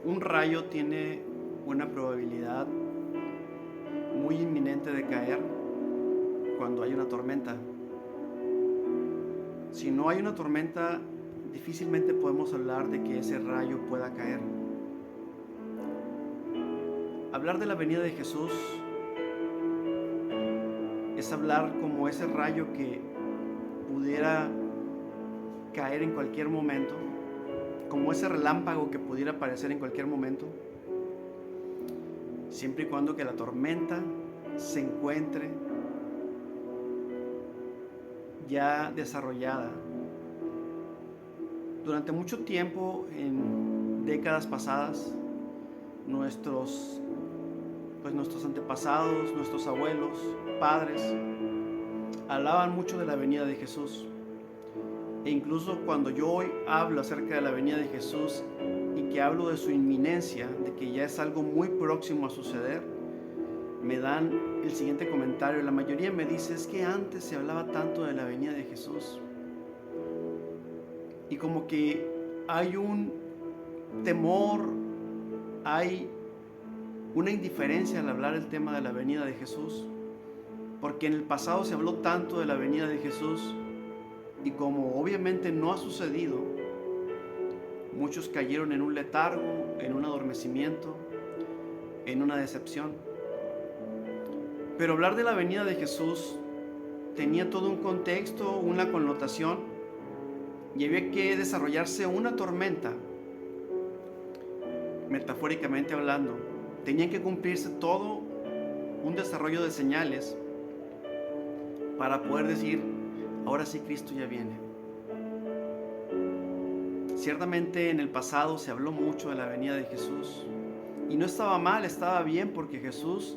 Un rayo tiene una probabilidad muy inminente de caer cuando hay una tormenta. Si no hay una tormenta, difícilmente podemos hablar de que ese rayo pueda caer. Hablar de la venida de Jesús es hablar como ese rayo que pudiera caer en cualquier momento, como ese relámpago que pudiera aparecer en cualquier momento, siempre y cuando que la tormenta se encuentre ya desarrollada. Durante mucho tiempo, en décadas pasadas, nuestros antepasados, nuestros abuelos, padres, hablaban mucho de la venida de Jesús. E incluso cuando yo hoy hablo acerca de la venida de Jesús y que hablo de su inminencia, de que ya es algo muy próximo a suceder, me dan el siguiente comentario. La mayoría me dice, es que antes se hablaba tanto de la venida de Jesús. Y como que hay un temor, hay una indiferencia al hablar el tema de la venida de Jesús, porque en el pasado se habló tanto de la venida de Jesús y como obviamente no ha sucedido, muchos cayeron en un letargo, en un adormecimiento, en una decepción. Pero hablar de la venida de Jesús tenía todo un contexto, una connotación, y había que desarrollarse una tormenta, metafóricamente hablando. Tenía que cumplirse todo un desarrollo de señales para poder decir, ahora sí Cristo ya viene. Ciertamente en el pasado se habló mucho de la venida de Jesús y no estaba mal, estaba bien, porque Jesús,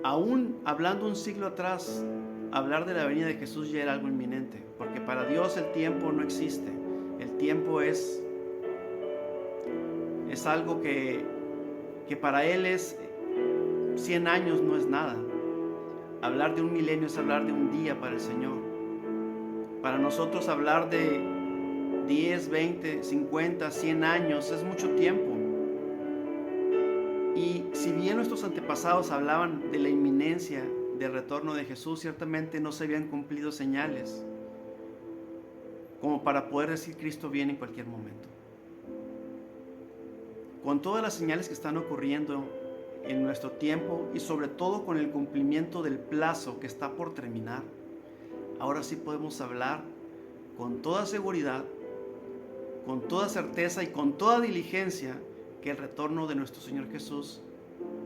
aún hablando un siglo atrás, hablar de la venida de Jesús ya era algo inminente, porque para Dios el tiempo no existe. El tiempo es algo que para Él es 100 años, no es nada. Hablar de un milenio es hablar de un día para el Señor. Para nosotros hablar de 10, 20, 50, 100 años es mucho tiempo. Y si bien nuestros antepasados hablaban de la inminencia del retorno de Jesús, ciertamente no se habían cumplido señales como para poder decir Cristo viene en cualquier momento. Con todas las señales que están ocurriendo en nuestro tiempo y sobre todo con el cumplimiento del plazo que está por terminar, ahora sí podemos hablar con toda seguridad, con toda certeza y con toda diligencia que el retorno de nuestro Señor Jesús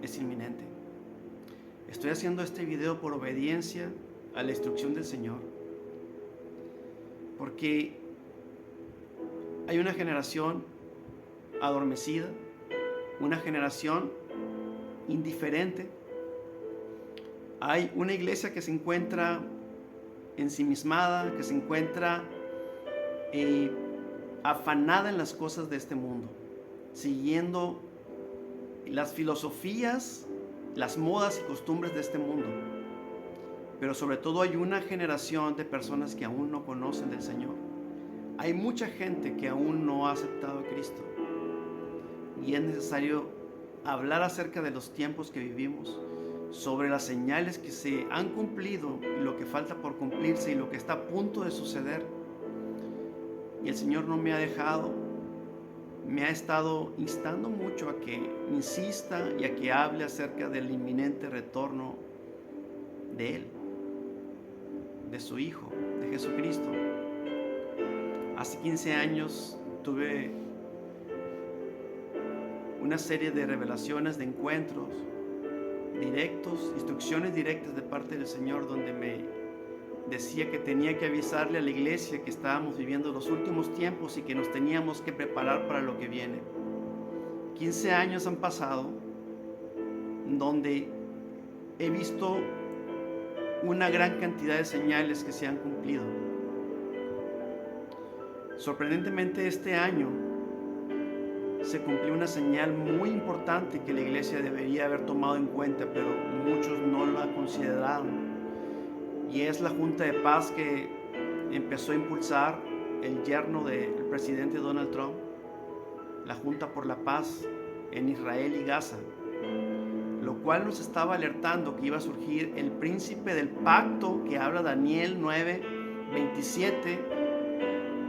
es inminente. Estoy haciendo este video por obediencia a la instrucción del Señor, porque hay una generación adormecida, una generación indiferente. Hay una iglesia que se encuentra ensimismada, que se encuentra afanada en las cosas de este mundo, siguiendo las filosofías, las modas y costumbres de este mundo. Pero sobre todo hay una generación de personas que aún no conocen del Señor. Hay mucha gente que aún no ha aceptado a Cristo. Y es necesario hablar acerca de los tiempos que vivimos, sobre las señales que se han cumplido y lo que falta por cumplirse y lo que está a punto de suceder. Y el Señor no me ha dejado, me ha estado instando mucho a que insista y a que hable acerca del inminente retorno de Él, de su Hijo, de Jesucristo. Hace 15 años tuve una serie de revelaciones, de encuentros directos, instrucciones directas de parte del Señor, donde me decía que tenía que avisarle a la iglesia que estábamos viviendo los últimos tiempos y que nos teníamos que preparar para lo que viene. 15 años han pasado donde he visto una gran cantidad de señales que se han cumplido. Sorprendentemente, este año se cumplió una señal muy importante que la iglesia debería haber tomado en cuenta, pero muchos no la consideraron. Y es la Junta de Paz que empezó a impulsar el yerno del presidente Donald Trump. la Junta por la Paz en Israel y Gaza, lo cual nos estaba alertando que iba a surgir el príncipe del pacto que habla Daniel 9:27,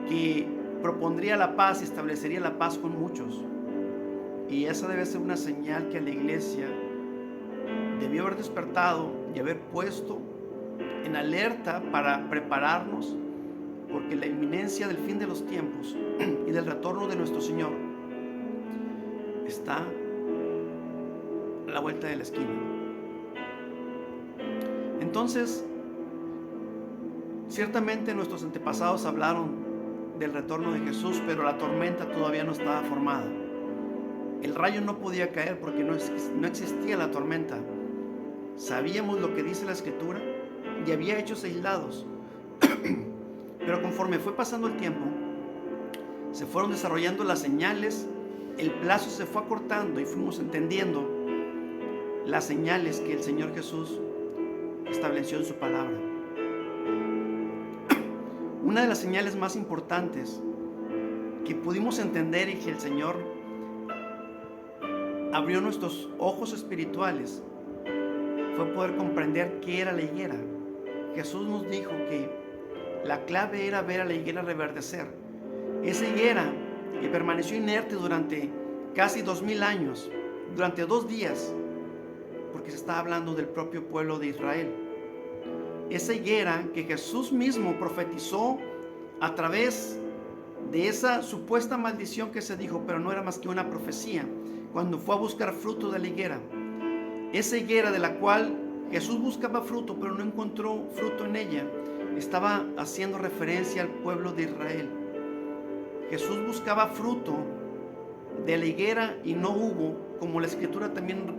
que propondría la paz y establecería la paz con muchos. Y esa debe ser una señal que la iglesia debió haber despertado y haber puesto en alerta para prepararnos, porque la inminencia del fin de los tiempos y del retorno de nuestro Señor está a la vuelta de la esquina. Entonces, ciertamente nuestros antepasados hablaron del retorno de Jesús, pero la tormenta todavía no estaba formada. El rayo no podía caer porque no existía la tormenta. Sabíamos lo que dice la Escritura y había hechos aislados. Pero conforme fue pasando el tiempo, se fueron desarrollando las señales, el plazo se fue acortando y fuimos entendiendo las señales que el Señor Jesús estableció en su palabra. Una de las señales más importantes que pudimos entender y que el Señor abrió nuestros ojos espirituales fue poder comprender qué era la higuera. Jesús nos dijo que la clave era ver a la higuera reverdecer. Esa higuera que permaneció inerte durante casi 2000 años, durante 2 días, porque se está hablando del propio pueblo de Israel. Esa higuera que Jesús mismo profetizó a través de esa supuesta maldición que se dijo, pero no era más que una profecía, cuando fue a buscar fruto de la higuera. Esa higuera de la cual Jesús buscaba fruto, pero no encontró fruto en ella, estaba haciendo referencia al pueblo de Israel. Jesús buscaba fruto de la higuera y no hubo, como la Escritura también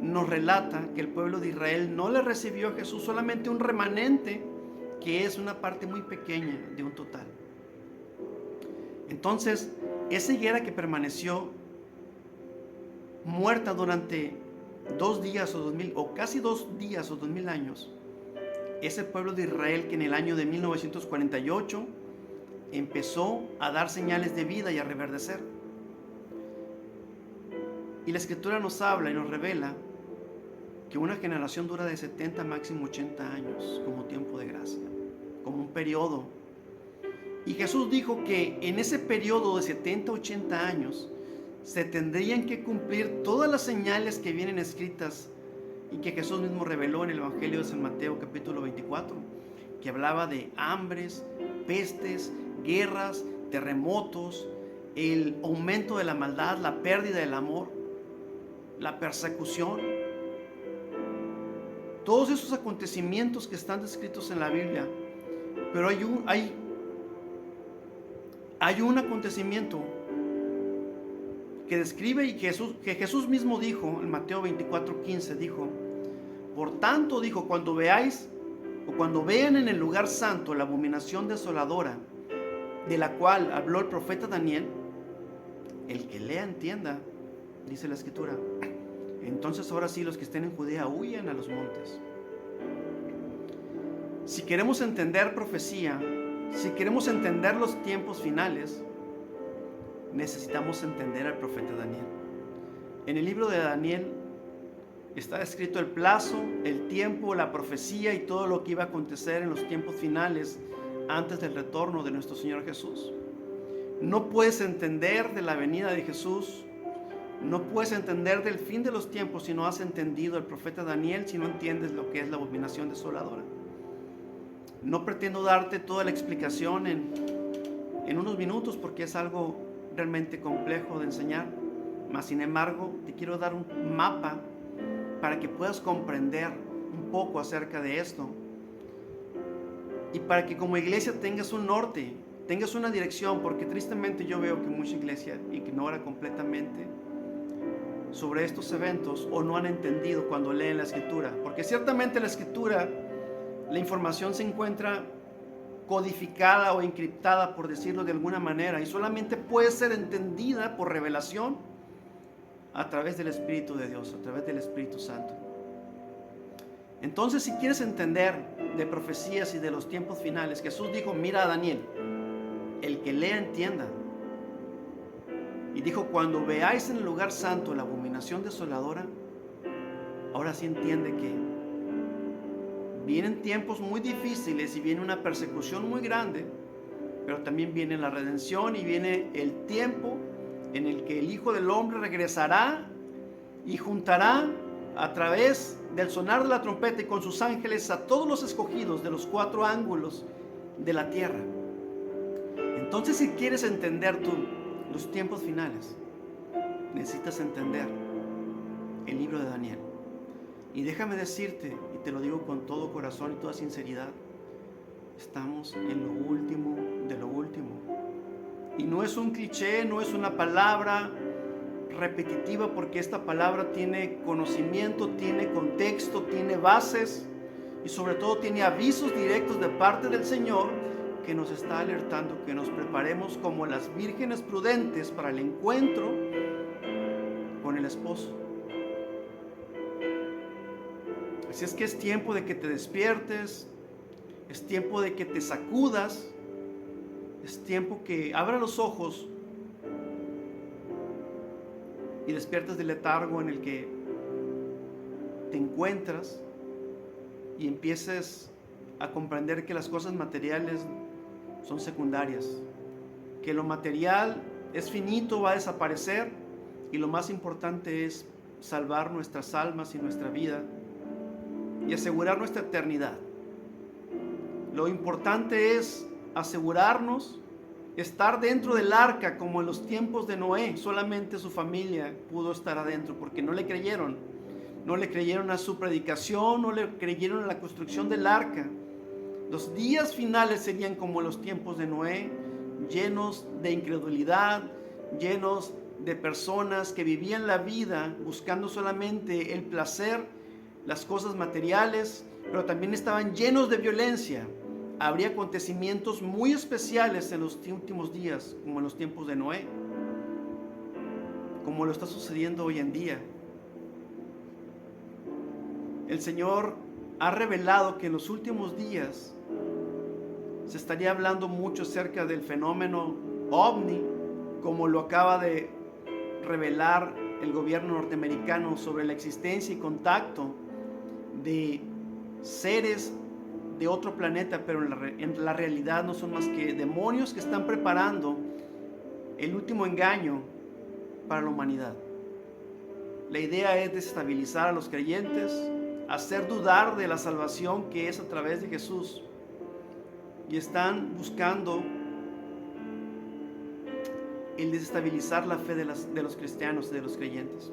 nos relata que el pueblo de Israel no le recibió a Jesús, solamente un remanente, que es una parte muy pequeña de un total. Entonces, esa higuera que permaneció muerta durante 2 días o casi 2 días o 2000 años, es el pueblo de Israel que en el año de 1948 empezó a dar señales de vida y a reverdecer. Y la Escritura nos habla y nos revela que una generación dura de 70, máximo 80 años como tiempo de gracia, como un periodo. Y Jesús dijo que en ese periodo de 70, 80 años se tendrían que cumplir todas las señales que vienen escritas y que Jesús mismo reveló en el Evangelio de San Mateo capítulo 24, que hablaba de hambres, pestes, guerras, terremotos, el aumento de la maldad, la pérdida del amor, la persecución. Todos esos acontecimientos que están descritos en la Biblia, pero hay un acontecimiendo que describe y que Jesús mismo dijo en Mateo 24:15, dijo: por tanto, dijo, cuando vean en el lugar santo la abominación desoladora de la cual habló el profeta Daniel, el que lea entienda, dice la Escritura, entonces ahora sí los que estén en Judea huyan a los montes. Si queremos entender profecía, si queremos entender los tiempos finales, necesitamos entender al profeta Daniel. En el libro de Daniel está escrito el plazo, el tiempo, la profecía y todo lo que iba a acontecer en los tiempos finales antes del retorno de nuestro Señor Jesús. No puedes entender de la venida de Jesús, no puedes entender del fin de los tiempos si no has entendido al profeta Daniel, si no entiendes lo que es la abominación desoladora. No pretendo darte toda la explicación en unos minutos porque es algo realmente complejo de enseñar, mas sin embargo te quiero dar un mapa para que puedas comprender un poco acerca de esto y para que como iglesia tengas un norte, tengas una dirección, porque tristemente yo veo que mucha iglesia ignora completamente sobre estos eventos o no han entendido cuando leen la Escritura, porque ciertamente la Escritura, la información se encuentra codificada o encriptada, por decirlo de alguna manera, y solamente puede ser entendida por revelación a través del Espíritu de Dios, a través del Espíritu Santo. Entonces, si quieres entender de profecías y de los tiempos finales, Jesús dijo: mira a Daniel, el que lea entienda. Y dijo, cuando veáis en el lugar santo la abominación desoladora, ahora sí entiende que vienen tiempos muy difíciles y viene una persecución muy grande, pero también viene la redención y viene el tiempo en el que el Hijo del Hombre regresará y juntará a través del sonar de la trompeta y con sus ángeles a todos los escogidos de los 4 ángulos de la tierra. Entonces, si quieres entender tú los tiempos finales, necesitas entender el libro de Daniel. Y déjame decirte, y te lo digo con todo corazón y toda sinceridad, estamos en lo último de lo último. Y no es un cliché, no es una palabra repetitiva, porque esta palabra tiene conocimiento, tiene contexto, tiene bases y sobre todo tiene avisos directos de parte del Señor, que nos está alertando que nos preparemos como las vírgenes prudentes para el encuentro con el esposo. Así es que es tiempo de que te despiertes, es tiempo de que te sacudas, es tiempo que abras los ojos y despiertes del letargo en el que te encuentras y empieces a comprender que las cosas materiales son secundarias, que lo material es finito, va a desaparecer, y lo más importante es salvar nuestras almas y nuestra vida y asegurar nuestra eternidad. Lo importante es asegurarnos, estar dentro del arca como en los tiempos de Noé. Solamente su familia pudo estar adentro porque no le creyeron. No le creyeron a su predicación, no le creyeron a la construcción del arca. Los días finales serían como los tiempos de Noé, llenos de incredulidad, llenos de personas que vivían la vida buscando solamente el placer, las cosas materiales, pero también estaban llenos de violencia. Habría acontecimientos muy especiales en los últimos días, como en los tiempos de Noé, como lo está sucediendo hoy en día. El Señor ha revelado que en los últimos días se estaría hablando mucho acerca del fenómeno ovni, como lo acaba de revelar el gobierno norteamericano sobre la existencia y contacto de seres de otro planeta, pero en la realidad no son más que demonios que están preparando el último engaño para la humanidad. La idea es desestabilizar a los creyentes, hacer dudar de la salvación que es a través de Jesús, y están buscando el desestabilizar la fe de los cristianos y de los creyentes.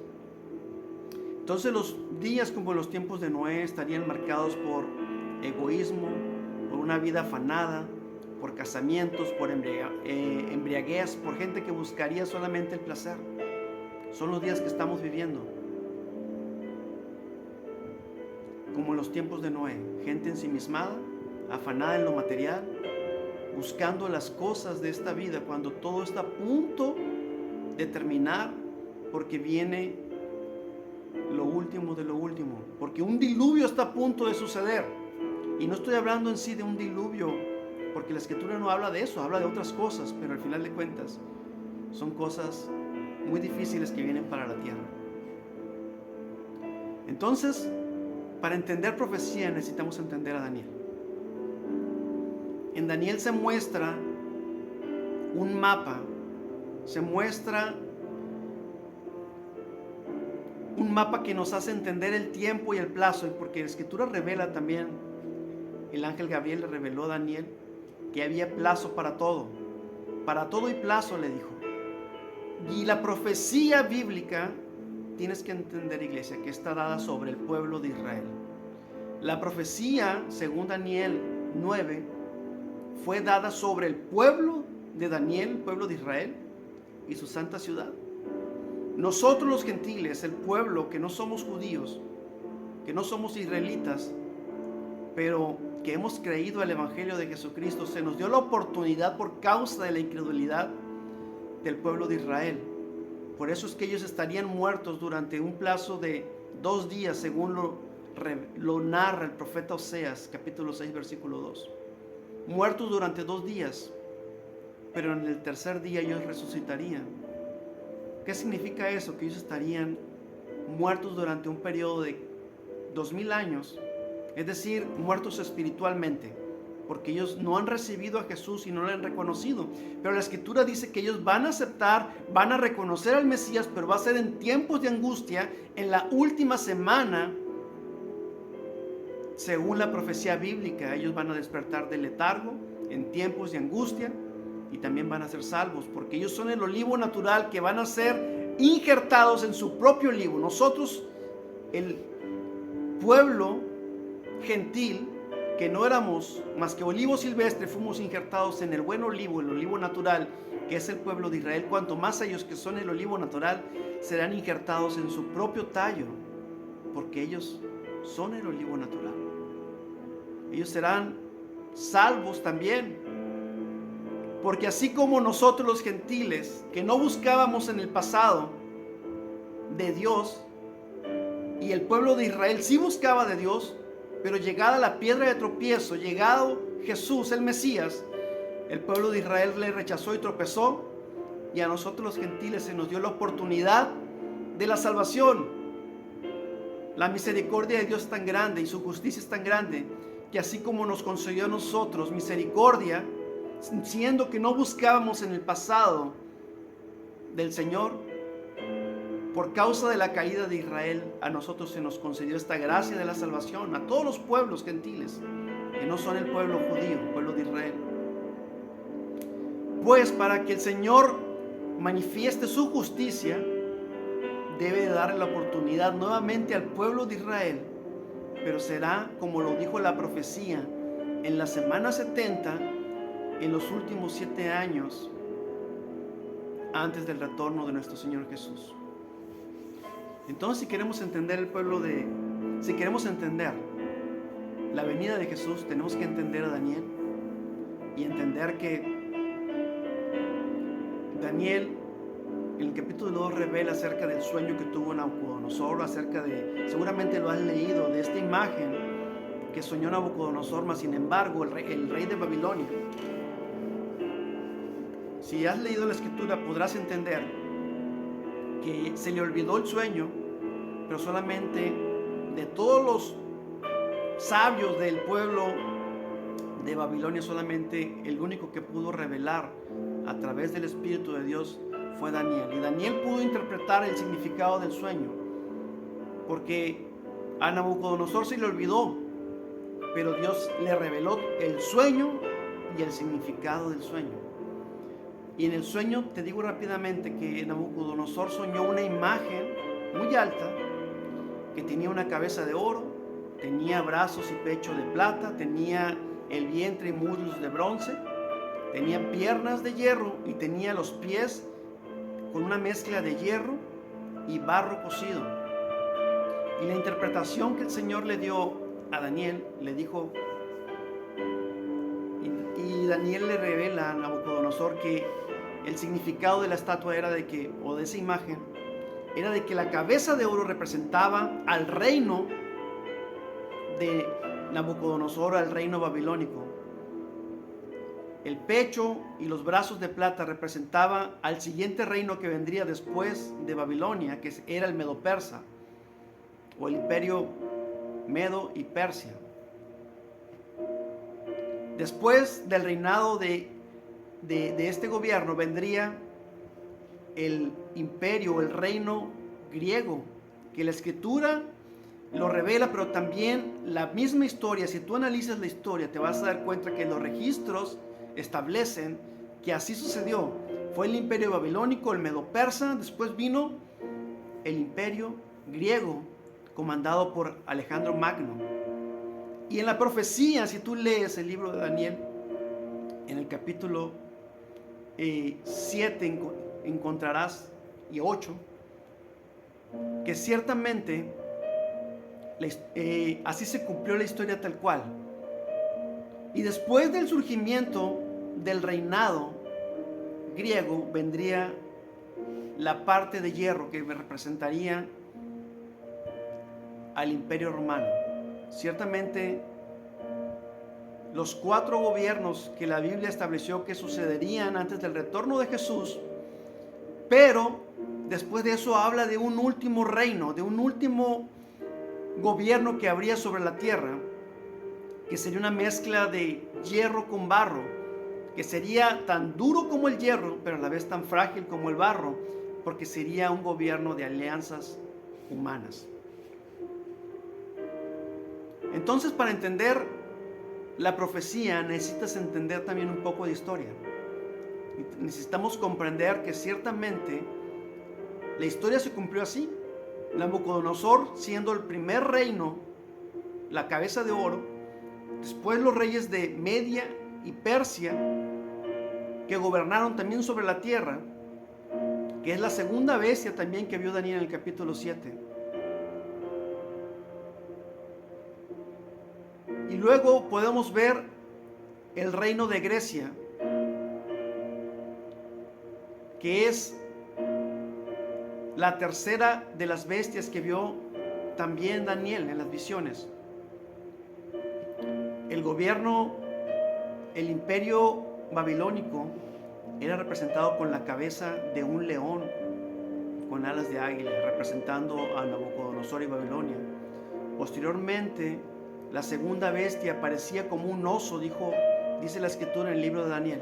Entonces los días como los tiempos de Noé estarían marcados por egoísmo, por una vida afanada, por casamientos, por embriaguez, por gente que buscaría solamente el placer. Son los días que estamos viviendo. Como en los tiempos de Noé, gente ensimismada, afanada en lo material, buscando las cosas de esta vida, cuando todo está a punto de terminar, porque viene lo último de lo último, porque un diluvio está a punto de suceder. Y no estoy hablando en sí de un diluvio, porque la Escritura no habla de eso, habla de otras cosas, pero al final de cuentas son cosas muy difíciles que vienen para la tierra. Entonces, para entender profecía necesitamos entender a Daniel. En Daniel se muestra un mapa, se muestra un mapa que nos hace entender el tiempo y el plazo, porque la Escritura revela también, el ángel Gabriel le reveló a Daniel que había plazo para todo y plazo, le dijo. Y la profecía bíblica, tienes que entender, iglesia, que está dada sobre el pueblo de Israel. La profecía, según Daniel 9, fue dada sobre el pueblo de Daniel, el pueblo de Israel y su santa ciudad. Nosotros los gentiles, el pueblo que no somos judíos, que no somos israelitas, pero que hemos creído el evangelio de Jesucristo, se nos dio la oportunidad por causa de la incredulidad del pueblo de Israel. Por eso es que ellos estarían muertos durante un plazo de 2 días, según lo narra el profeta Oseas, capítulo 6, versículo 2. Muertos durante 2 días, pero en el tercer día ellos resucitarían. ¿Qué significa eso? Que ellos estarían muertos durante un periodo de 2000 años, es decir, muertos espiritualmente, porque ellos no han recibido a Jesús y no lo han reconocido. Pero la Escritura dice que ellos van a aceptar, van a reconocer al Mesías, pero va a ser en tiempos de angustia, en la última semana, según la profecía bíblica. Ellos van a despertar del letargo en tiempos de angustia y también van a ser salvos, porque ellos son el olivo natural que van a ser injertados en su propio olivo. Nosotros, el pueblo gentil, que no éramos más que olivo silvestre, fuimos injertados en el buen olivo, el olivo natural, que es el pueblo de Israel. Cuanto más ellos, que son el olivo natural, serán injertados en su propio tallo, porque ellos son el olivo natural. Ellos serán salvos también, porque así como nosotros los gentiles, que no buscábamos en el pasado de Dios, y el pueblo de Israel sí buscaba de Dios, pero llegada la piedra de tropiezo, llegado Jesús el Mesías, el pueblo de Israel le rechazó y tropezó, y a nosotros los gentiles se nos dio la oportunidad de la salvación. La misericordia de Dios es tan grande y su justicia es tan grande, que así como nos concedió a nosotros misericordia, siendo que no buscábamos en el pasado del Señor, por causa de la caída de Israel, a nosotros se nos concedió esta gracia de la salvación, a todos los pueblos gentiles, que no son el pueblo judío, el pueblo de Israel. Pues para que el Señor manifieste su justicia, debe darle la oportunidad nuevamente al pueblo de Israel, pero será como lo dijo la profecía, en la semana 70, en los últimos 7 años, antes del retorno de nuestro Señor Jesús. Entonces, si queremos entender si queremos entender la venida de Jesús, tenemos que entender a Daniel y entender que Daniel en el capítulo 2 revela acerca del sueño que tuvo Nabucodonosor, seguramente lo has leído, de esta imagen que soñó Nabucodonosor, mas sin embargo el rey de Babilonia. Si has leído la Escritura podrás entender que se le olvidó el sueño, pero solamente de todos los sabios del pueblo de Babilonia, solamente el único que pudo revelar a través del Espíritu de Dios fue Daniel. Y Daniel pudo interpretar el significado del sueño, porque a Nabucodonosor se le olvidó, pero Dios le reveló el sueño y el significado del sueño. Y en el sueño, te digo rápidamente, que Nabucodonosor soñó una imagen muy alta, que tenía una cabeza de oro, tenía brazos y pecho de plata, tenía el vientre y muslos de bronce, tenía piernas de hierro y tenía los pies con una mezcla de hierro y barro cocido. Y la interpretación que el Señor le dio a Daniel, le dijo, y Daniel le revela a Nabucodonosor que el significado de la estatua era de que, o de esa imagen, era de que la cabeza de oro representaba al reino de Nabucodonosor, al reino babilónico. El pecho y los brazos de plata representaban al siguiente reino que vendría después de Babilonia, que era el Medo-Persa, o el imperio Medo y Persia. Después del reinado de este gobierno vendría el imperio, el reino griego, que la Escritura lo revela, pero también la misma historia. Si tú analizas la historia, te vas a dar cuenta que los registros establecen que así sucedió. Fue el imperio babilónico, el medo-persa, después vino el imperio griego, comandado por Alejandro Magno. Y en la profecía, si tú lees el libro de Daniel, en el capítulo 7 encontrarás, y 8, que ciertamente así se cumplió la historia tal cual. Y después del surgimiento del reinado griego vendría la parte de hierro que representaría al imperio romano. Ciertamente los 4 gobiernos que la Biblia estableció que sucederían antes del retorno de Jesús Pero después de eso habla de un último reino, de un último gobierno que habría sobre la tierra, que sería una mezcla de hierro con barro, que sería tan duro como el hierro, pero a la vez tan frágil como el barro, porque sería un gobierno de alianzas humanas. Entonces, para entender la profecía, necesitas entender también un poco de historia. Necesitamos comprender que ciertamente la historia se cumplió así. Nabucodonosor, siendo el primer reino, la cabeza de oro, después los reyes de Media y Persia, que gobernaron también sobre la tierra, que es la segunda bestia también que vio Daniel en el capítulo 7. Y luego podemos ver el reino de Grecia, que es la tercera de las bestias que vio también Daniel en las visiones. El gobierno, el imperio babilónico era representado con la cabeza de un león con alas de águila, representando a Nabucodonosor y Babilonia. Posteriormente, la segunda bestia aparecía como un oso, dice la escritura en el libro de Daniel.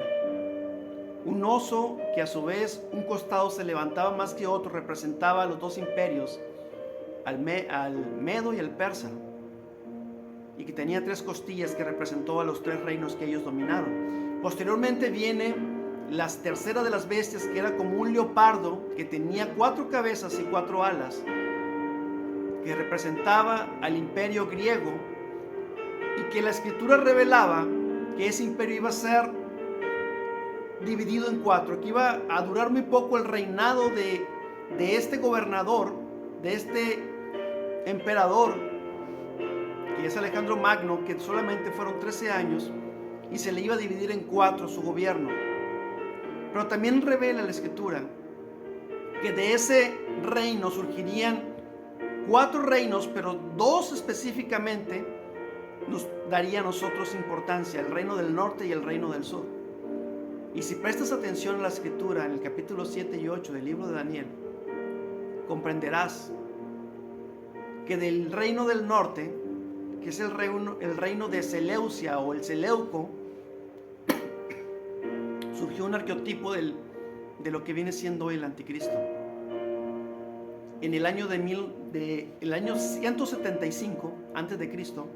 Un oso que a su vez un costado se levantaba más que otro, representaba a los dos imperios, al medo y al persa, y que tenía 3 costillas que representó a los 3 reinos que ellos dominaron. Posteriormente viene la tercera de las bestias, que era como un leopardo que tenía 4 cabezas y 4 alas, que representaba al imperio griego, y que la escritura revelaba que ese imperio iba a ser dividido en 4, que iba a durar muy poco el reinado de este gobernador, de este emperador, que es Alejandro Magno, que solamente fueron 13 años, y se le iba a dividir en 4 su gobierno. Pero también revela la escritura que de ese reino surgirían 4 reinos, pero 2 específicamente nos daría a nosotros importancia: el reino del norte y el reino del sur. Y si prestas atención a la escritura en el capítulo 7 y 8 del libro de Daniel, comprenderás que del reino del norte, que es el reino de Seleucia o el Seleuco, surgió un arquetipo de lo que viene siendo hoy el anticristo. En el año el año 175 antes de Cristo,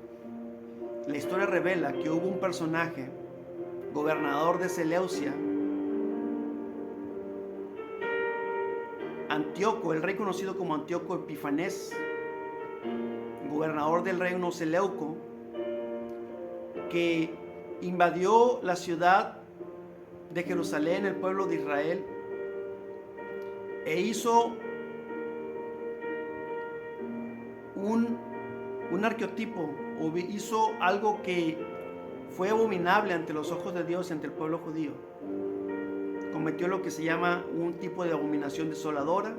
la historia revela que hubo un personaje, gobernador de Seleucia, Antíoco, el rey conocido como Antíoco Epifanes, gobernador del reino Seleuco, que invadió la ciudad de Jerusalén, el pueblo de Israel, e hizo un arquetipo, o hizo algo que fue abominable ante los ojos de Dios y ante el pueblo judío. Cometió lo que se llama un tipo de abominación desoladora,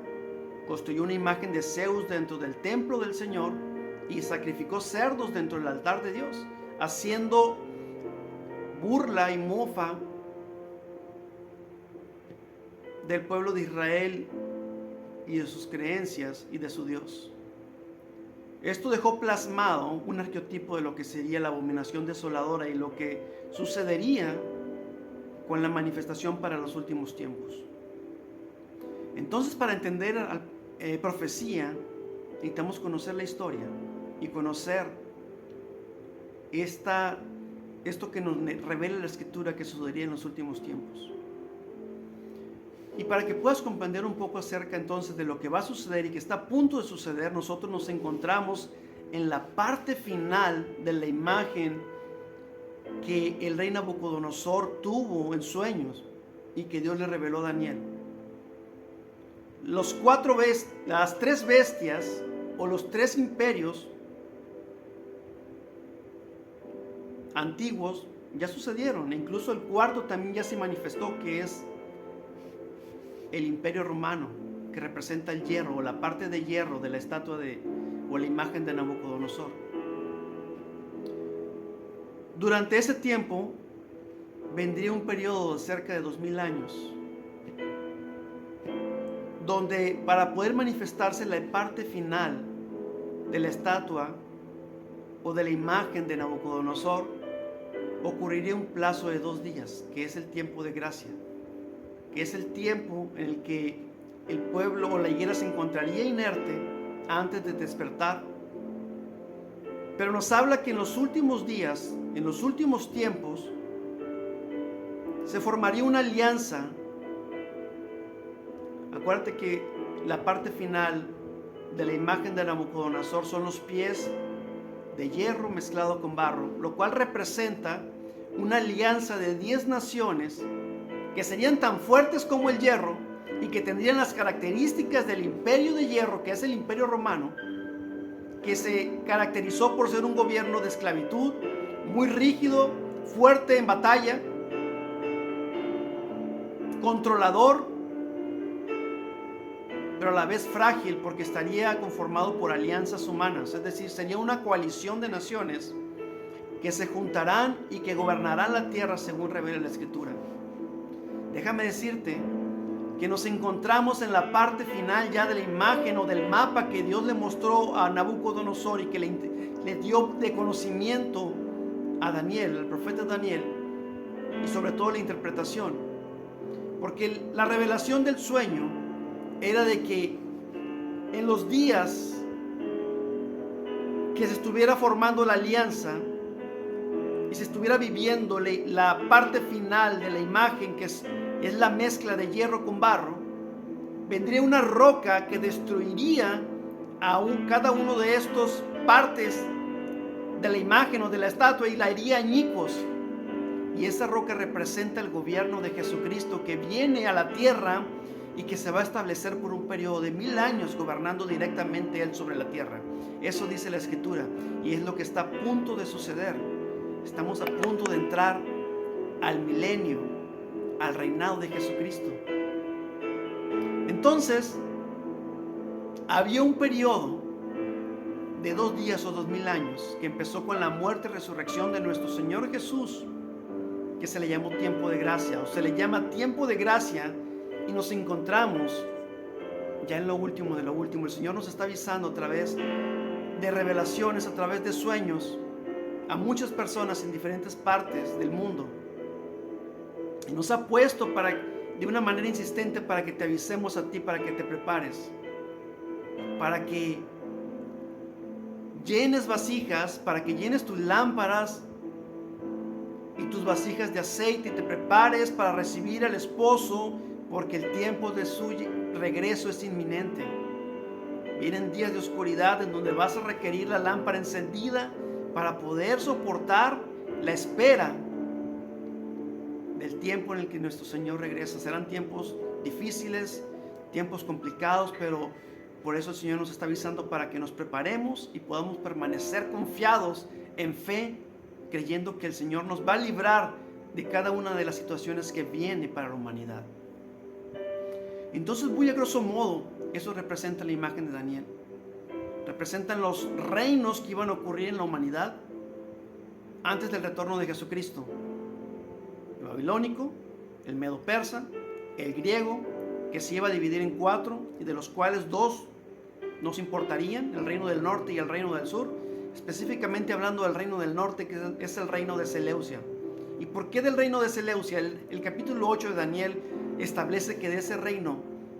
construyó una imagen de Zeus dentro del templo del Señor y sacrificó cerdos dentro del altar de Dios, haciendo burla y mofa del pueblo de Israel y de sus creencias y de su Dios. Esto dejó plasmado un arquetipo de lo que sería la abominación desoladora y lo que sucedería con la manifestación para los últimos tiempos. Entonces, para entender profecía, necesitamos conocer la historia y conocer esto que nos revela la escritura que sucedería en los últimos tiempos. Y para que puedas comprender un poco acerca entonces de lo que va a suceder y que está a punto de suceder, nosotros nos encontramos en la parte final de la imagen que el rey Nabucodonosor tuvo en sueños y que Dios le reveló a Daniel. Las 3 bestias o los 3 imperios antiguos ya sucedieron, e incluso el cuarto también ya se manifestó, que es el imperio romano, que representa el hierro o la parte de hierro de la estatua o la imagen de Nabucodonosor. Durante ese tiempo vendría un periodo de cerca de 2000 años, donde para poder manifestarse la parte final de la estatua o de la imagen de Nabucodonosor, ocurriría un plazo de 2 días, que es el tiempo de gracia, que es el tiempo en el que el pueblo o la higuera se encontraría inerte antes de despertar. Pero nos habla que en los últimos días, en los últimos tiempos, se formaría una alianza. Acuérdate que la parte final de la imagen de Nabucodonosor son los pies de hierro mezclado con barro, lo cual representa una alianza de 10 naciones que serían tan fuertes como el hierro y que tendrían las características del imperio de hierro, que es el imperio romano, que se caracterizó por ser un gobierno de esclavitud, muy rígido, fuerte en batalla, controlador, pero a la vez frágil porque estaría conformado por alianzas humanas, es decir, sería una coalición de naciones que se juntarán y que gobernarán la tierra según revela la Escritura. Déjame decirte que nos encontramos en la parte final ya de la imagen o del mapa que Dios le mostró a Nabucodonosor y que le dio de conocimiento a Daniel, al profeta Daniel, y sobre todo la interpretación. Porque la revelación del sueño era de que en los días que se estuviera formando la alianza y se estuviera viviendo la parte final de la imagen, que es la mezcla de hierro con barro, vendría una roca que destruiría a cada uno de estos partes de la imagen o de la estatua y la haría añicos. Y esa roca representa el gobierno de Jesucristo, que viene a la tierra y que se va a establecer por un periodo de 1000 años gobernando directamente Él sobre la tierra. Eso dice la Escritura y es lo que está a punto de suceder. Estamos a punto de entrar al milenio, al reinado de Jesucristo. Entonces, había un periodo de 2 días o 2000 años que empezó con la muerte y resurrección de nuestro Señor Jesús, que se le llamó tiempo de gracia, o se le llama tiempo de gracia, y nos encontramos ya en lo último de lo último. El Señor nos está avisando a través de revelaciones, a través de sueños, a muchas personas en diferentes partes del mundo. Y nos ha puesto de una manera insistente para que te avisemos a ti, para que te prepares, para que llenes vasijas, para que llenes tus lámparas y tus vasijas de aceite y te prepares para recibir al esposo, porque el tiempo de su regreso es inminente. Vienen días de oscuridad en donde vas a requerir la lámpara encendida para poder soportar la espera del tiempo en el que nuestro Señor regresa. Serán tiempos difíciles, tiempos complicados, pero por eso el Señor nos está avisando para que nos preparemos y podamos permanecer confiados en fe, creyendo que el Señor nos va a librar de cada una de las situaciones que viene para la humanidad. Entonces, muy a grosso modo, eso representa la imagen de Daniel. Representan los reinos que iban a ocurrir en la humanidad antes del retorno de Jesucristo. El babilónico, el medo-persa, el griego, que se iba a dividir en 4 y de los cuales 2 nos importarían, el reino del norte y el reino del sur. Específicamente hablando del reino del norte, que es el reino de Seleucia. ¿Y por qué del reino de Seleucia? El capítulo 8 de Daniel establece que de ese reino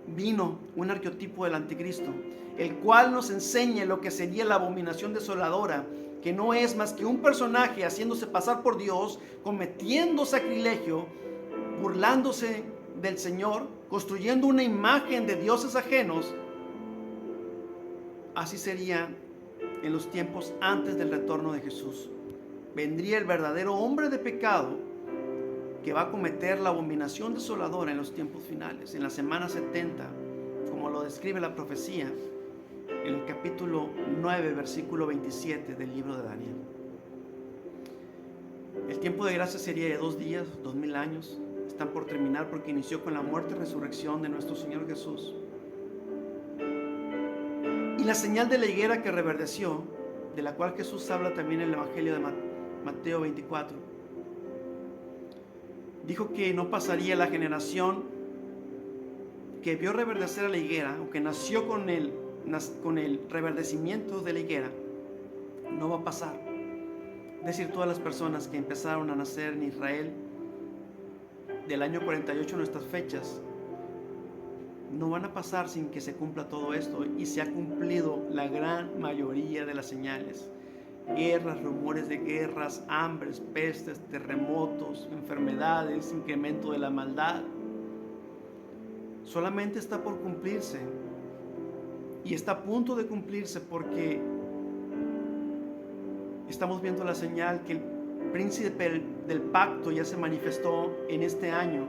vino un arquetipo del anticristo, el cual nos enseña lo que sería la abominación desoladora, que no es más que un personaje haciéndose pasar por Dios, cometiendo sacrilegio, burlándose del Señor, construyendo una imagen de dioses ajenos. Así sería en los tiempos antes del retorno de Jesús. Vendría el verdadero hombre de pecado que va a cometer la abominación desoladora en los tiempos finales, en la semana 70, como lo describe la profecía en el capítulo 9, versículo 27 del libro de Daniel. El tiempo de gracia sería de 2 días, 2000 años. Están por terminar porque inició con la muerte y resurrección de nuestro Señor Jesús. Y la señal de la higuera que reverdeció, de la cual Jesús habla también en el Evangelio de Mateo 24, dijo que no pasaría la generación que vio reverdecer a la higuera, o que nació con el reverdecimiento de la higuera, no va a pasar. Es decir, todas las personas que empezaron a nacer en Israel del año 48 a nuestras fechas, no van a pasar sin que se cumpla todo esto, y se ha cumplido la gran mayoría de las señales. Guerras, rumores de guerras, hambres, pestes, terremotos, enfermedades, incremento de la maldad. Solamente está por cumplirse, y está a punto de cumplirse, porque estamos viendo la señal que el príncipe del pacto ya se manifestó en este año.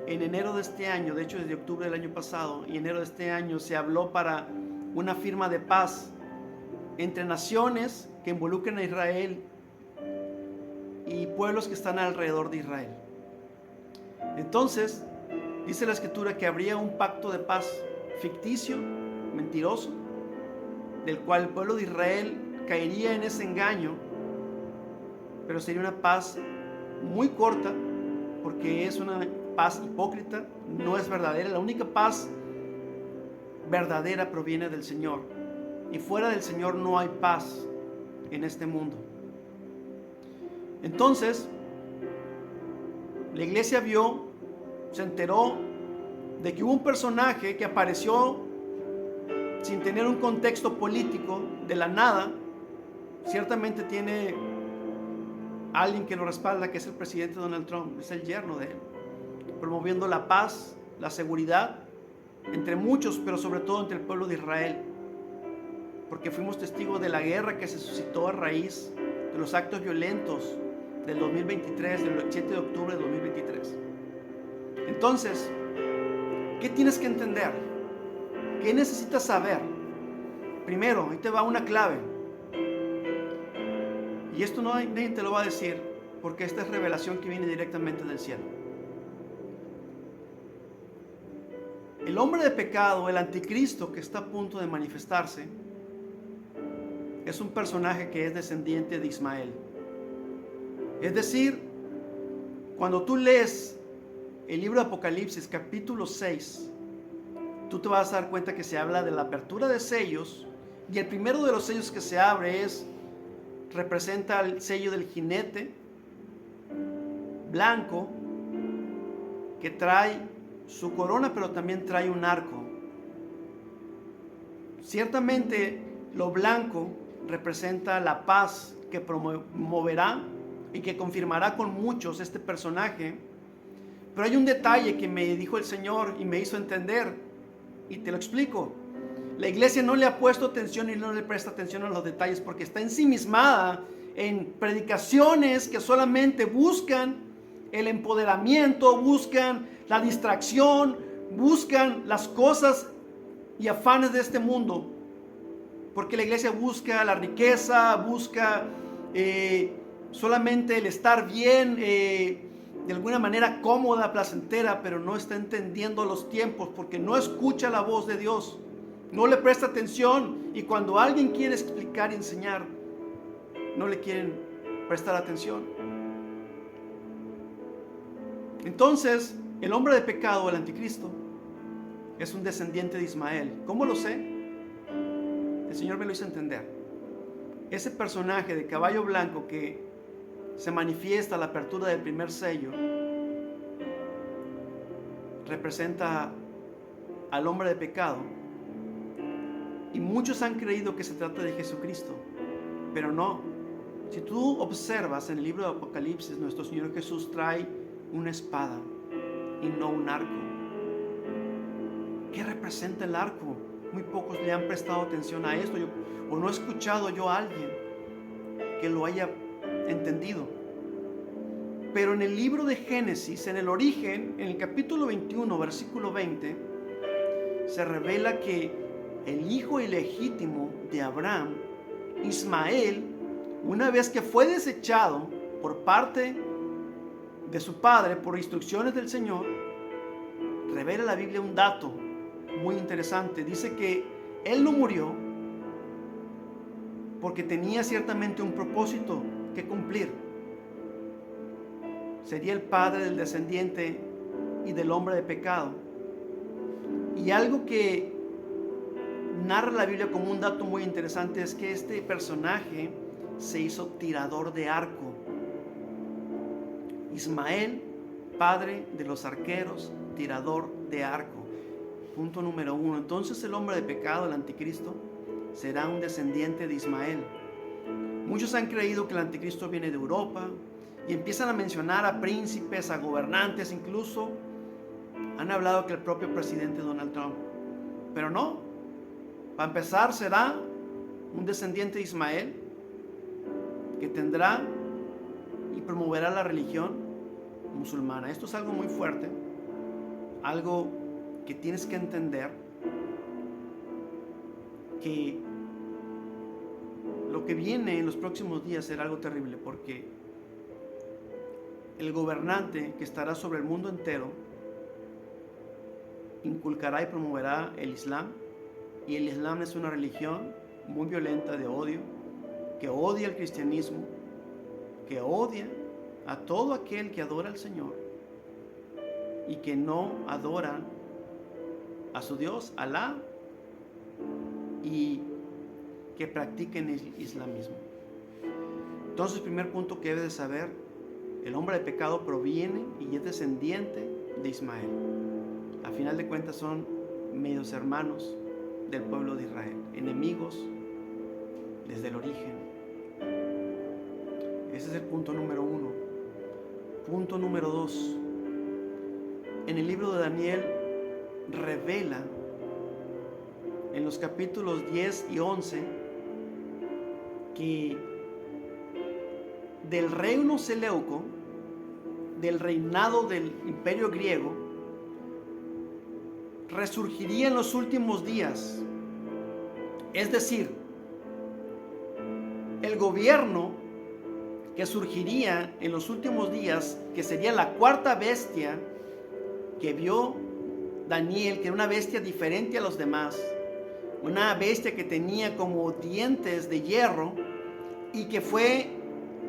En enero de este año, de hecho desde octubre del año pasado y enero de este año, se habló para una firma de paz entre naciones que involucren a Israel y pueblos que están alrededor de Israel. Entonces, dice la Escritura que habría un pacto de paz ficticio, mentiroso, del cual el pueblo de Israel caería en ese engaño, pero sería una paz muy corta, porque es una paz hipócrita, no es verdadera. La única paz verdadera proviene del Señor, y fuera del Señor no hay paz en este mundo. Entonces, la iglesia se enteró de que hubo un personaje que apareció sin tener un contexto político, de la nada. Ciertamente tiene alguien que lo respalda, que es el presidente Donald Trump, es el yerno de él, promoviendo la paz, la seguridad entre muchos, pero sobre todo entre el pueblo de Israel, porque fuimos testigos de la guerra que se suscitó a raíz de los actos violentos del 2023, del 7 de octubre de 2023. Entonces, ¿qué tienes que entender? ¿Qué necesitas saber? Primero, ahí te va una clave. Y esto nadie te lo va a decir, porque esta es revelación que viene directamente del cielo. El hombre de pecado, el anticristo que está a punto de manifestarse, es un personaje que es descendiente de Ismael. Es decir, cuando tú lees el libro de Apocalipsis, capítulo 6, tú te vas a dar cuenta que se habla de la apertura de sellos, y el primero de los sellos que se abre representa el sello del jinete blanco, que trae su corona, pero también trae un arco. Ciertamente lo blanco representa la paz que promoverá y que confirmará con muchos este personaje. Pero hay un detalle que me dijo el Señor y me hizo entender, y te lo explico. La iglesia no le ha puesto atención y no le presta atención a los detalles, porque está ensimismada en predicaciones que solamente buscan el empoderamiento, buscan la distracción, buscan las cosas y afanes de este mundo. Porque la iglesia busca la riqueza, busca solamente el estar bien, de alguna manera cómoda, placentera, pero no está entendiendo los tiempos, porque no escucha la voz de Dios, no le presta atención, y cuando alguien quiere explicar y enseñar, no le quieren prestar atención. Entonces, el hombre de pecado, el anticristo, es un descendiente de Ismael. ¿Cómo lo sé? El Señor me lo hizo entender. Ese personaje de caballo blanco que se manifiesta a la apertura del primer sello representa al hombre de pecado, y muchos han creído que se trata de Jesucristo, pero no. Si tú observas en el libro de Apocalipsis, nuestro Señor Jesús trae una espada y no un arco. ¿Qué representa el arco? Muy pocos le han prestado atención a esto, o no he escuchado yo a alguien que lo haya entendido. Pero en el libro de Génesis, en el origen, en el capítulo 21, versículo 20, se revela que el hijo ilegítimo de Abraham, Ismael, una vez que fue desechado por parte de su padre por instrucciones del Señor, revela la Biblia un dato muy interesante. Dice que él no murió porque tenía ciertamente un propósito que cumplir. Sería el padre del descendiente y del hombre de pecado. Y algo que narra la Biblia como un dato muy interesante es que este personaje se hizo tirador de arco. Ismael, padre de los arqueros, tirador de arco. Punto número 1. Entonces el hombre de pecado, el anticristo, será un descendiente de Ismael. Muchos han creído que el anticristo viene de Europa y empiezan a mencionar a príncipes, a gobernantes, incluso han hablado que el propio presidente Donald Trump. Pero no, para empezar será un descendiente de Ismael que tendrá y promoverá la religión musulmana. Esto es algo muy fuerte, algo que tienes que entender, que lo que viene en los próximos días será algo terrible, porque el gobernante que estará sobre el mundo entero inculcará y promoverá el Islam, y el Islam es una religión muy violenta de odio, que odia el cristianismo, que odia a todo aquel que adora al Señor y que no adora a su Dios, Alá, y que practiquen el islamismo. Entonces, primer punto que debes de saber: el hombre de pecado proviene y es descendiente de Ismael. A final de cuentas son medios hermanos del pueblo de Israel, enemigos desde el origen. Ese es el punto número 1. Punto número 2. En el libro de Daniel revela en los capítulos 10 y 11 que del reino Seleuco, del reinado del imperio griego, resurgiría en los últimos días. Es decir, el gobierno que surgiría en los últimos días, que sería la cuarta bestia que vio Daniel, que era una bestia diferente a los demás, una bestia que tenía como dientes de hierro y que fue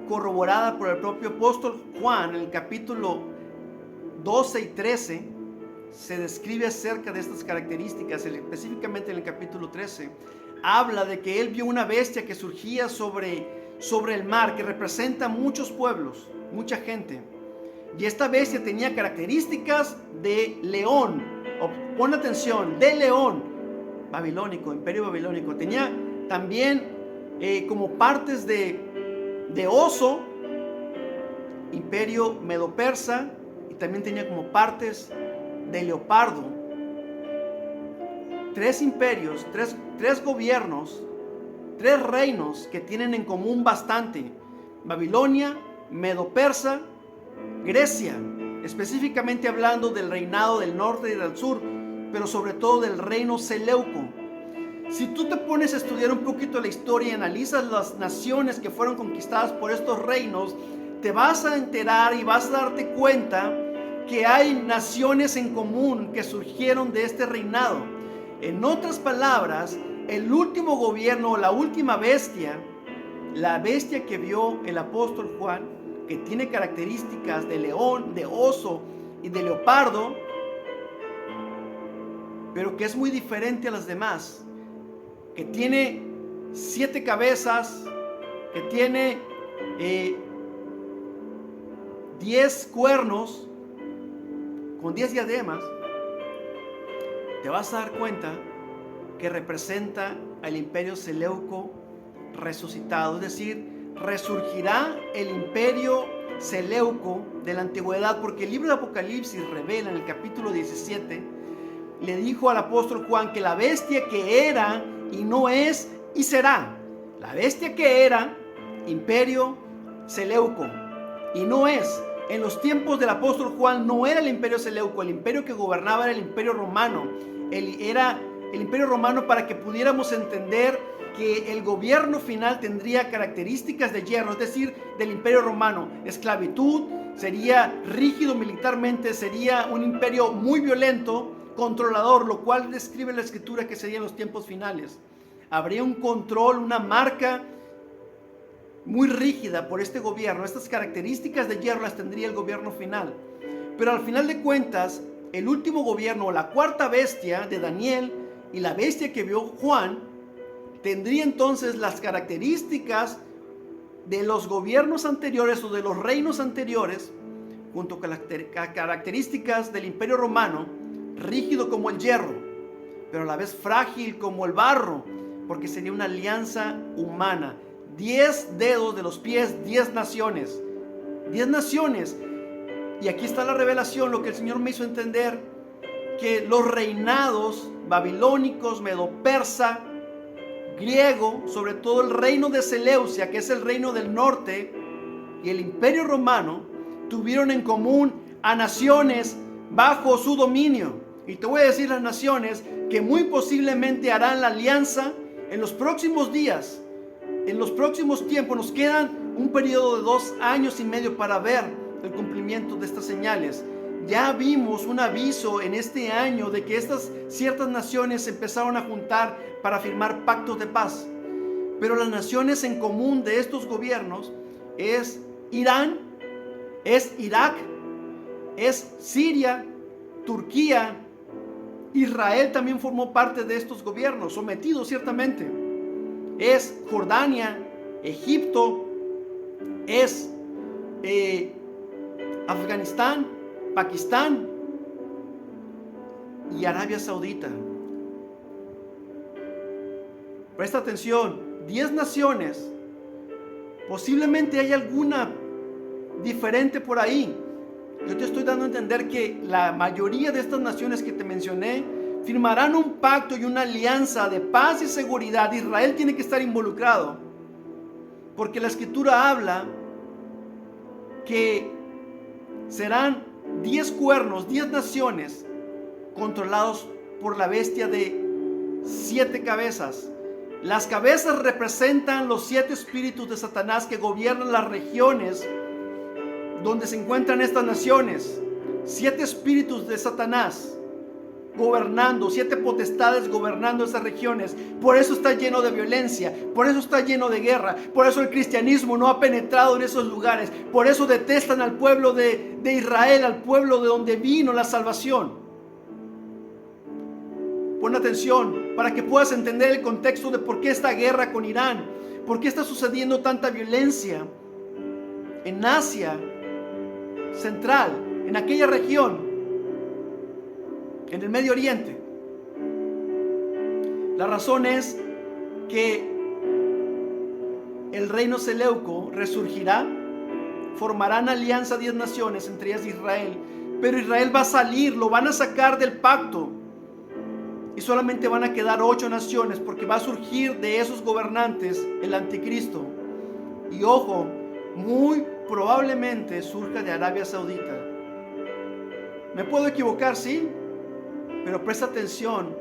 corroborada por el propio apóstol Juan en el capítulo 12 y 13. Se describe acerca de estas características, específicamente en el capítulo 13. Habla de que él vio una bestia que surgía sobre el mar, que representa muchos pueblos, mucha gente. Y esta bestia tenía características de león. Pon atención, de león babilónico, imperio babilónico. Tenía también como partes de oso, imperio medo-persa, y también tenía como partes de leopardo. Tres imperios, tres gobiernos, tres reinos que tienen en común bastante: Babilonia, Medo-Persa, Grecia, específicamente hablando del reinado del norte y del sur, pero sobre todo del reino Seleuco. Si tú te pones a estudiar un poquito la historia y analizas las naciones que fueron conquistadas por estos reinos, te vas a enterar y vas a darte cuenta que hay naciones en común que surgieron de este reinado. En otras palabras, el último gobierno, la última bestia, la bestia que vio el apóstol Juan, que tiene características de león, de oso y de leopardo, pero que es muy diferente a las demás, que tiene 7 cabezas, que tiene 10 cuernos, con 10 diademas, te vas a dar cuenta que representa al imperio Seleuco resucitado. Es decir, resurgirá el imperio Seleuco de la antigüedad, porque el libro de Apocalipsis revela en el capítulo 17, le dijo al apóstol Juan que la bestia que era y no es y será, la bestia que era, imperio Seleuco, y no es. En los tiempos del apóstol Juan no era el imperio Seleuco, el imperio que gobernaba era el imperio romano. Era el imperio romano, para que pudiéramos entender que el gobierno final tendría características de hierro, es decir, del imperio romano. Esclavitud, sería rígido militarmente, sería un imperio muy violento, controlador, lo cual describe la escritura que serían los tiempos finales. Habría un control, una marca muy rígida por este gobierno. Estas características de hierro las tendría el gobierno final. Pero al final de cuentas, el último gobierno, la cuarta bestia de Daniel y la bestia que vio Juan, tendría entonces las características de los gobiernos anteriores o de los reinos anteriores, junto con las características del Imperio Romano, rígido como el hierro, pero a la vez frágil como el barro, porque sería una alianza humana. 10 dedos de los pies, 10 naciones. 10 naciones. Y aquí está la revelación, lo que el Señor me hizo entender, que los reinados babilónicos, medo-persa, griego, sobre todo el reino de Seleucia, que es el reino del norte, y el Imperio Romano, tuvieron en común a naciones bajo su dominio. Y te voy a decir las naciones que muy posiblemente harán la alianza en los próximos días, en los próximos tiempos. Nos quedan un periodo de 2 años y medio para ver el cumplimiento de estas señales. Ya vimos un aviso en este año de que estas ciertas naciones se empezaron a juntar para firmar pactos de paz. Pero las naciones en común de estos gobiernos es Irán, es Irak, es Siria, Turquía. Israel también formó parte de estos gobiernos, sometido ciertamente. Es Jordania, Egipto, es Afganistán, Pakistán y Arabia Saudita. Presta atención, 10 naciones. Posiblemente hay alguna diferente por ahí. Yo te estoy dando a entender que la mayoría de estas naciones que te mencioné firmarán un pacto y una alianza de paz y seguridad. Israel tiene que estar involucrado, porque la Escritura habla que serán 10 cuernos, 10 naciones controlados por la bestia de 7 cabezas. Las cabezas representan los 7 espíritus de Satanás que gobiernan las regiones donde se encuentran estas naciones. 7 espíritus de Satanás gobernando, 7 potestades gobernando esas regiones. Por eso está lleno de violencia, por eso está lleno de guerra, por eso el cristianismo no ha penetrado en esos lugares, por eso detestan al pueblo de Israel, al pueblo de donde vino la salvación. Pon atención para que puedas entender el contexto de por qué esta guerra con Irán, por qué está sucediendo tanta violencia en Asia Central, en aquella región, en el Medio Oriente. La razón es que el reino seleuco resurgirá, formarán alianza 10 naciones, entre ellas Israel, pero Israel va a salir, lo van a sacar del pacto y solamente van a quedar 8 naciones, porque va a surgir de esos gobernantes el anticristo. Y ojo, muy probablemente surja de Arabia Saudita. Me puedo equivocar, sí, pero presta atención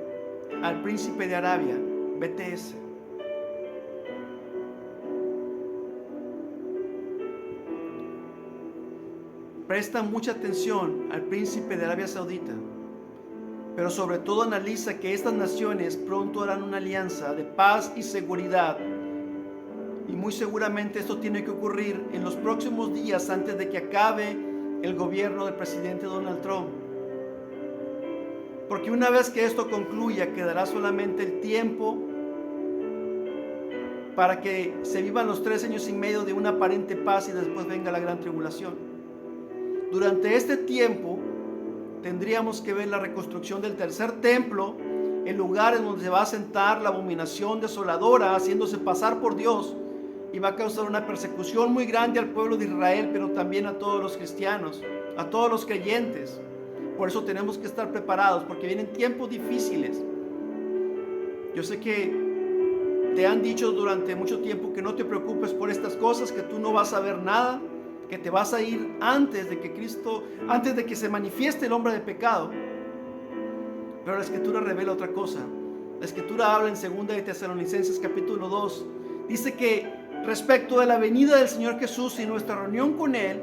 al príncipe de Arabia, BTS. Presta mucha atención al príncipe de Arabia Saudita, pero sobre todo analiza que estas naciones pronto harán una alianza de paz y seguridad. Y muy seguramente esto tiene que ocurrir en los próximos días, antes de que acabe el gobierno del presidente Donald Trump. Porque una vez que esto concluya, quedará solamente el tiempo para que se vivan los 3 años y medio de una aparente paz y después venga la gran tribulación. Durante este tiempo tendríamos que ver la reconstrucción del tercer templo, el lugar en donde se va a sentar la abominación desoladora, haciéndose pasar por Dios, y va a causar una persecución muy grande al pueblo de Israel, pero también a todos los cristianos, a todos los creyentes. Por eso tenemos que estar preparados, porque vienen tiempos difíciles. Yo sé que te han dicho durante mucho tiempo que no te preocupes por estas cosas, que tú no vas a ver nada, que te vas a ir antes de que se manifieste el hombre de pecado. Pero la Escritura revela otra cosa. La Escritura habla en 2 de Tesalonicenses capítulo 2. Dice que respecto de la venida del Señor Jesús y nuestra reunión con Él,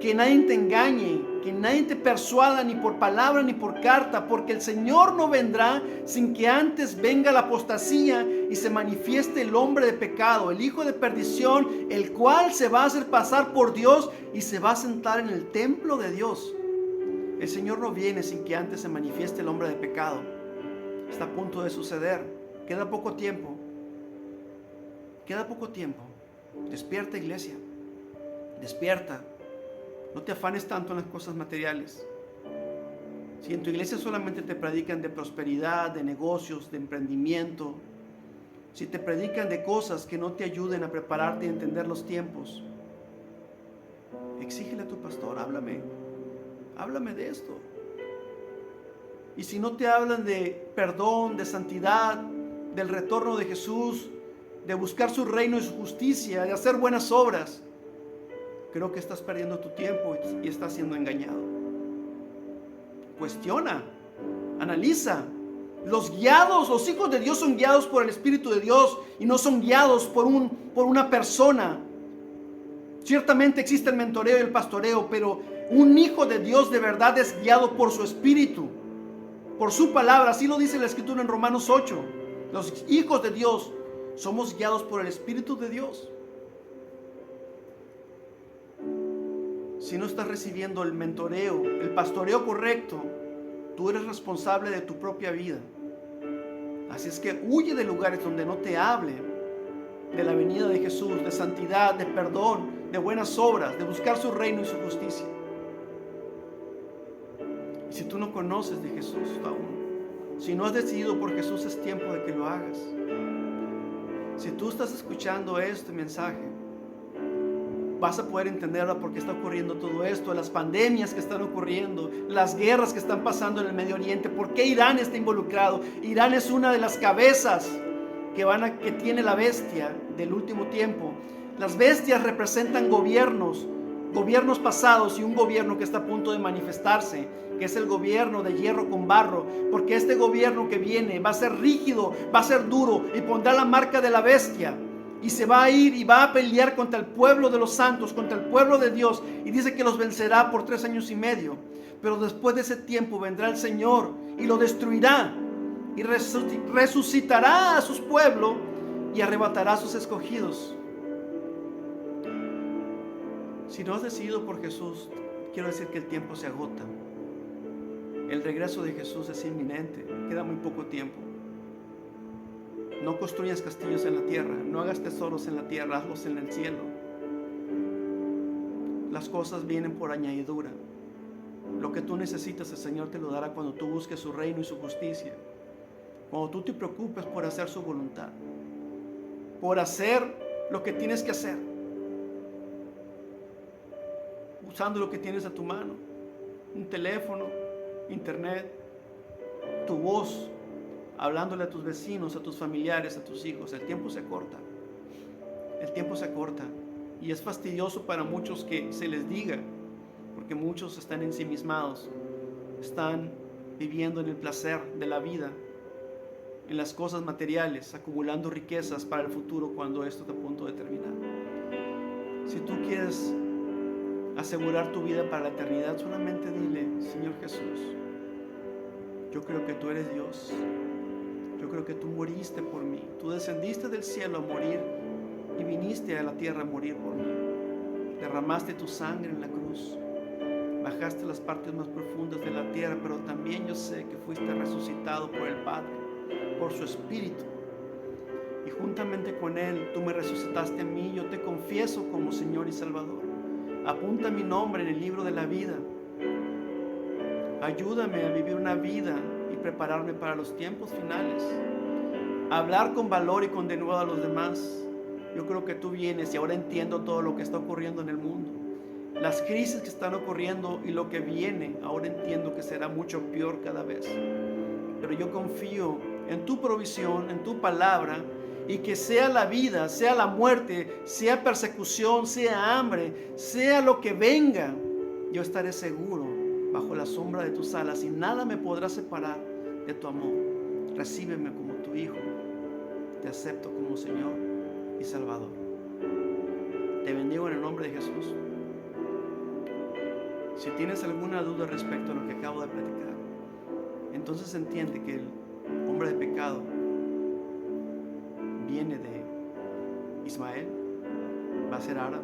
que nadie te engañe, que nadie te persuada ni por palabra ni por carta, porque el Señor no vendrá sin que antes venga la apostasía y se manifieste el hombre de pecado, el hijo de perdición, el cual se va a hacer pasar por Dios y se va a sentar en el templo de Dios. El Señor no viene sin que antes se manifieste el hombre de pecado. Está a punto de suceder. Queda poco tiempo. Queda poco tiempo. Despierta, iglesia. Despierta. No te afanes tanto en las cosas materiales. Si en tu iglesia solamente te predican de prosperidad, de negocios, de emprendimiento, si te predican de cosas que no te ayuden a prepararte y entender los tiempos, exígele a tu pastor, háblame de esto. Y si no te hablan de perdón, de santidad, del retorno de Jesús, de buscar su reino y su justicia, de hacer buenas obras, creo que estás perdiendo tu tiempo y estás siendo engañado. Cuestiona, analiza. Los hijos de Dios son guiados por el Espíritu de Dios y no son guiados por una persona. Ciertamente existe el mentoreo y el pastoreo, pero un hijo de Dios de verdad es guiado por su Espíritu, por su palabra. Así lo dice la Escritura en Romanos 8. Los hijos de Dios somos guiados por el Espíritu de Dios. Si no estás recibiendo el mentoreo, el pastoreo correcto, tú eres responsable de tu propia vida. Así es que huye de lugares donde no te hable de la venida de Jesús, de santidad, de perdón, de buenas obras, de buscar su reino y su justicia. Y si tú no conoces de Jesús aún, si no has decidido por Jesús, es tiempo de que lo hagas. Si tú estás escuchando este mensaje, vas a poder entender ahora por qué está ocurriendo todo esto, las pandemias que están ocurriendo, las guerras que están pasando en el Medio Oriente, por qué Irán está involucrado. Irán es una de las cabezas que tiene la bestia del último tiempo. Las bestias representan gobiernos pasados y un gobierno que está a punto de manifestarse, que es el gobierno de hierro con barro, porque este gobierno que viene va a ser rígido, va a ser duro y pondrá la marca de la bestia. Y se va a ir y va a pelear contra el pueblo de los santos, contra el pueblo de Dios. Y dice que los vencerá por 3 años y medio. Pero después de ese tiempo vendrá el Señor y lo destruirá. Y resucitará a sus pueblos y arrebatará a sus escogidos. Si no has decidido por Jesús, quiero decir que el tiempo se agota. El regreso de Jesús es inminente. Queda muy poco tiempo. No construyas castillos en la tierra, no hagas tesoros en la tierra, hazlos en el cielo. Las cosas vienen por añadidura. Lo que tú necesitas, el Señor te lo dará cuando tú busques su reino y su justicia. Cuando tú te preocupes por hacer su voluntad, por hacer lo que tienes que hacer, usando lo que tienes a tu mano, un teléfono, internet, tu voz, hablándole a tus vecinos, a tus familiares, a tus hijos. El tiempo se acorta. El tiempo se acorta. Y es fastidioso para muchos que se les diga, porque muchos están ensimismados, están viviendo en el placer de la vida, en las cosas materiales, acumulando riquezas para el futuro cuando esto está a punto de terminar. Si tú quieres asegurar tu vida para la eternidad, solamente dile: Señor Jesús, yo creo que tú eres Dios. Yo creo que tú moriste por mí. Tú descendiste del cielo a morir y viniste a la tierra a morir por mí. Derramaste tu sangre en la cruz. Bajaste las partes más profundas de la tierra, pero también yo sé que fuiste resucitado por el Padre, por su Espíritu. Y juntamente con Él, tú me resucitaste a mí. Yo te confieso como Señor y Salvador. Apunta mi nombre en el libro de la vida. Ayúdame a vivir una vida y prepararme para los tiempos finales. Hablar con valor y con denuedo a los demás. Yo creo que tú vienes y ahora entiendo todo lo que está ocurriendo en el mundo. Las crisis que están ocurriendo y lo que viene, ahora entiendo que será mucho peor cada vez. Pero yo confío en tu provisión, en tu palabra, y que sea la vida, sea la muerte, sea persecución, sea hambre, sea lo que venga, yo estaré seguro bajo la sombra de tus alas y nada me podrá separar de tu amor. Recíbeme como tu hijo. Te acepto como Señor y Salvador. Te bendigo en el nombre de Jesús. Si tienes alguna duda respecto a lo que acabo de platicar, entonces entiende que el hombre de pecado viene de Ismael, va a ser árabe,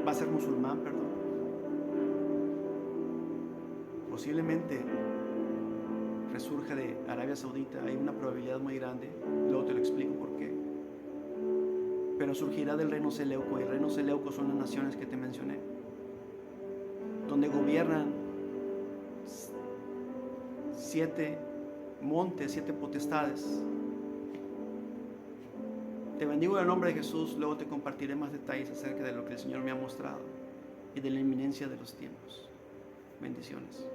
va a ser musulmán, perdón. Posiblemente resurja de Arabia Saudita, hay una probabilidad muy grande, luego te lo explico por qué. Pero surgirá del reino Seleuco, y el reino Seleuco son las naciones que te mencioné, donde gobiernan 7 montes, 7 potestades. Te bendigo en el nombre de Jesús, luego te compartiré más detalles acerca de lo que el Señor me ha mostrado y de la inminencia de los tiempos. Bendiciones.